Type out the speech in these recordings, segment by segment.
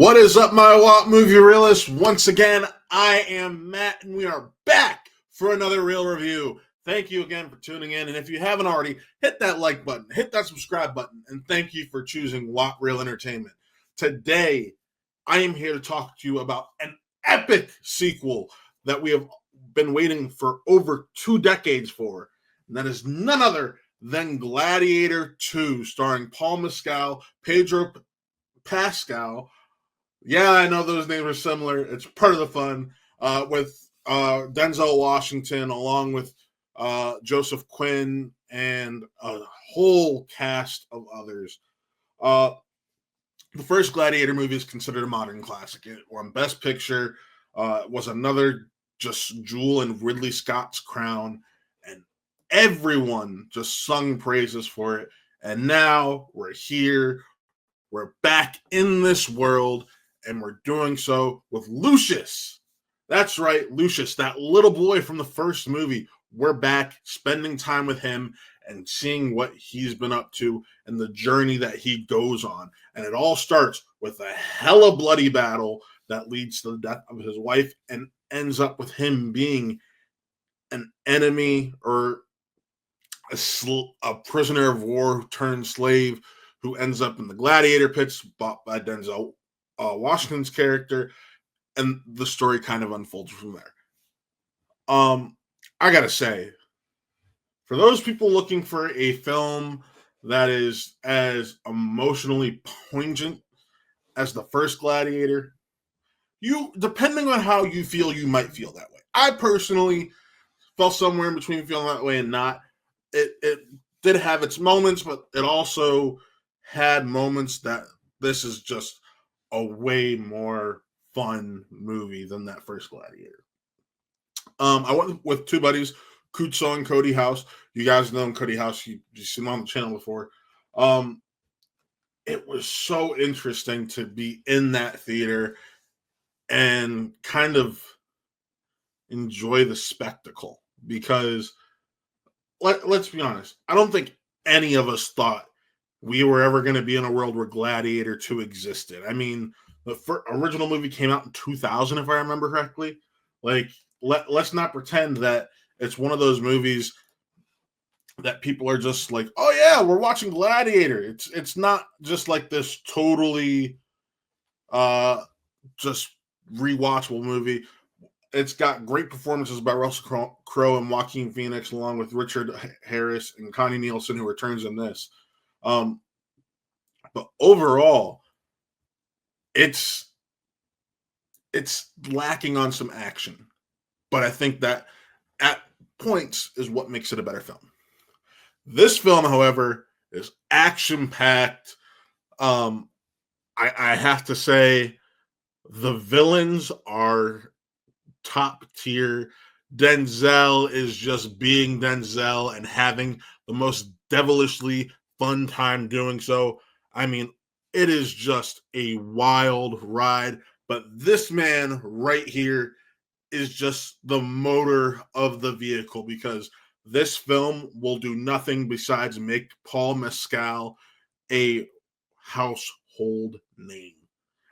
What is up, my WAP movie realists? Once again, I am Matt, and we are back for another reel review. Thank you again for tuning in, and if you haven't already, hit that like button, hit that subscribe button, and thank you for choosing WAP Reel Entertainment. Today, I am here to talk to you about an epic sequel that we have been waiting for over 2 decades for, and that is none other than Gladiator II, starring Paul Mescal, Pedro Pescal. Yeah, I know those names are similar. It's part of the fun. With Denzel Washington, along with Joseph Quinn, and a whole cast of others. The first Gladiator movie is considered a modern classic. It won Best Picture. Was another just jewel in Ridley Scott's crown, and everyone just sung praises for it. And now we're here. We're back in this world, and we're doing so with Lucius. That's right, Lucius, that little boy from the first movie. We're back spending time with him and seeing what he's been up to and the journey that he goes on. And it all starts with a hella bloody battle that leads to the death of his wife and ends up with him being an enemy or a prisoner of war turned slave who ends up in the gladiator pits bought by Denzel Washington's character, and the story kind of unfolds from there. I gotta say, for those people looking for a film that is as emotionally poignant as the first Gladiator, you, depending on how you feel, you might feel that way. I personally felt somewhere in between feeling that way and not. It did have its moments, but it also had moments that this is just a way more fun movie than that first Gladiator. I went with two buddies, Kutso and Cody House. You guys know Cody House. You've seen him on the channel before. It was so interesting to be in that theater and kind of enjoy the spectacle because let's be honest, I don't think any of us thought we were ever going to be in a world where Gladiator 2 existed. I mean, the original movie came out in 2000, if I remember correctly. Like, let's not pretend that it's one of those movies that people are just like, oh yeah, we're watching Gladiator. It's not just like this totally just rewatchable movie. It's got great performances by Russell Crowe and Joaquin Phoenix, along with Richard Harris and Connie Nielsen, who returns in this. But overall, it's lacking on some action. But I think that at points is what makes it a better film. This film, however, is action-packed. I have to say, the villains are top tier. Denzel is just being Denzel and having the most devilishly fun time doing so. I mean, it is just a wild ride, but this man right here is just the motor of the vehicle because this film will do nothing besides make Paul Mescal a household name.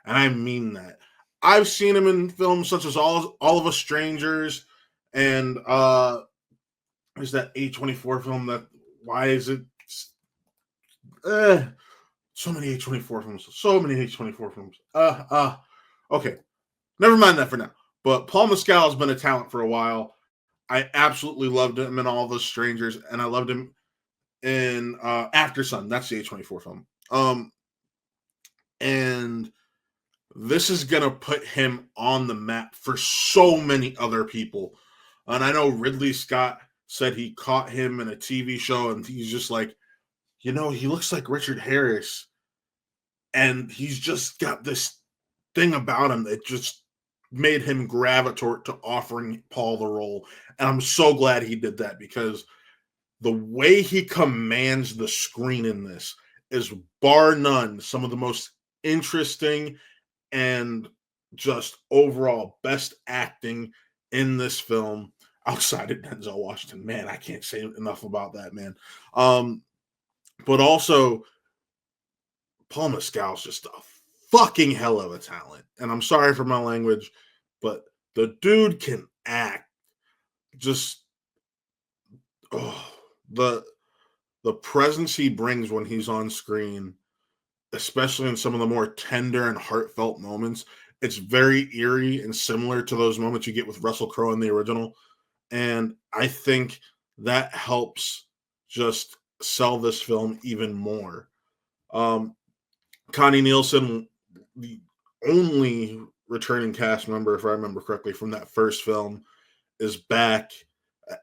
And I mean that. I've seen him in films such as All of Us Strangers and there's that A24 film that, why is it so many A24 films. Okay. Never mind that for now. But Paul Mescal has been a talent for a while. I absolutely loved him in All of Us Strangers, and I loved him in After Sun. That's the A24 film. And this is going to put him on the map for so many other people. And I know Ridley Scott said he caught him in a TV show, and he's just like, he looks like Richard Harris. And he's just got this thing about him that just made him gravitate to offering Paul the role. And I'm so glad he did that because the way he commands the screen in this is bar none some of the most interesting and just overall best acting in this film outside of Denzel Washington. Man, I can't say enough about that, man. But also, Paul Mescal's just a fucking hell of a talent. And I'm sorry for my language, but the dude can act. Just the presence he brings when he's on screen, especially in some of the more tender and heartfelt moments, it's very eerie and similar to those moments you get with Russell Crowe in the original. And I think that helps just sell this film even more. Connie Nielsen, the only returning cast member, if I remember correctly, from that first film, is back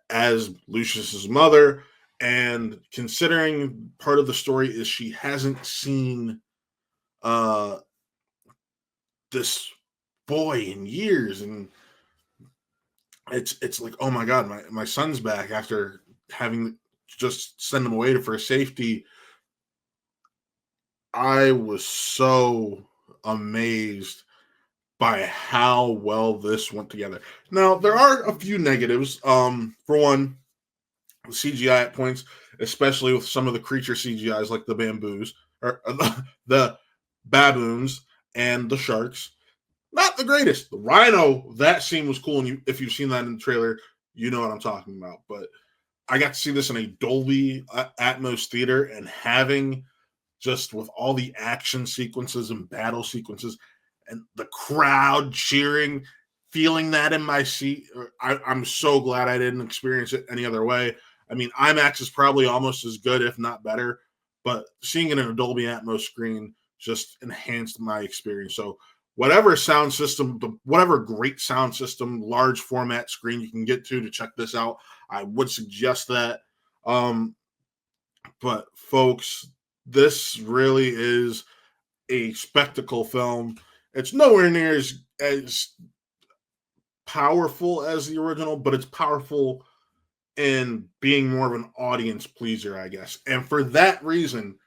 as Lucius's mother. And considering part of the story is she hasn't seen uh, this boy in years, and it's like, oh my god, my son's back after having just send him away for safety. I was so amazed by how well this went together. Now, there are a few negatives. For one, CGI at points, especially with some of the creature CGIs like the bamboos or the baboons and the sharks. Not the greatest. The rhino, that scene was cool, and if you've seen that in the trailer, you know what I'm talking about. But I got to see this in a Dolby Atmos theater, and having just with all the action sequences and battle sequences and the crowd cheering, feeling that in my seat. I'm so glad I didn't experience it any other way. I mean, IMAX is probably almost as good, if not better, but seeing it in a Dolby Atmos screen just enhanced my experience. So whatever sound system, whatever great sound system, large format screen you can get to check this out, I would suggest that. But folks, this really is a spectacle film. It's nowhere near as powerful as the original, but it's powerful in being more of an audience pleaser, I guess. And for that reason,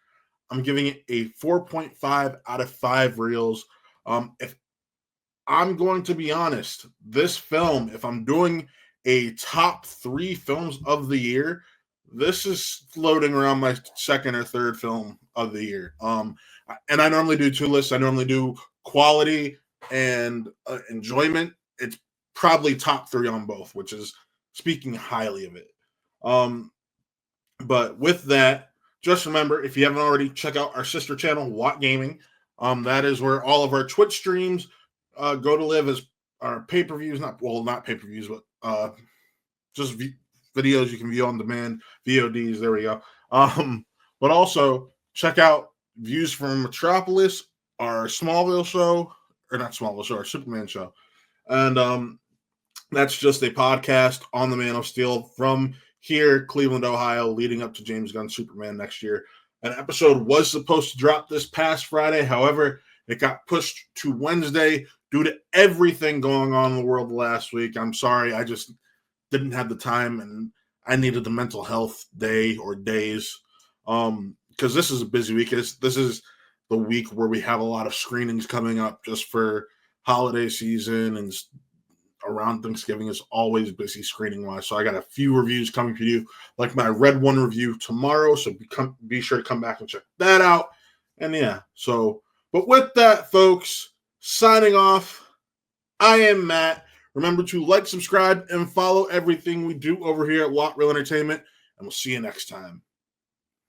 I'm giving it a 4.5 out of 5 reels. If I'm going to be honest, this film, if I'm doing a top 3 films of the year, this is floating around my second or third film of the year. And I normally do 2 lists. I normally do quality and enjoyment. It's probably top 3 on both, which is speaking highly of it. But with that, just remember, if you haven't already, check out our sister channel, Watt Gaming. That is where all of our Twitch streams go to live as our pay-per-views. Not pay-per-views, but just videos you can view on demand, VODs. There we go. But also check out Views from Metropolis, our Smallville show, or not Smallville show, our Superman show. And that's just a podcast on the Man of Steel from here, Cleveland, Ohio, leading up to James Gunn's Superman next year. An episode was supposed to drop this past Friday. However, it got pushed to Wednesday due to everything going on in the world last week. I'm sorry. I just didn't have the time, and I needed the mental health day or days. Because this is a busy week. This is the week where we have a lot of screenings coming up just for holiday season, and around Thanksgiving is always busy screening wise. So I got a few reviews coming for you, like my Red One review tomorrow. So be sure to come back and check that out. And yeah, but with that, folks, signing off, I am Matt. Remember to like, subscribe, and follow everything we do over here at Watt Real Entertainment. And we'll see you next time.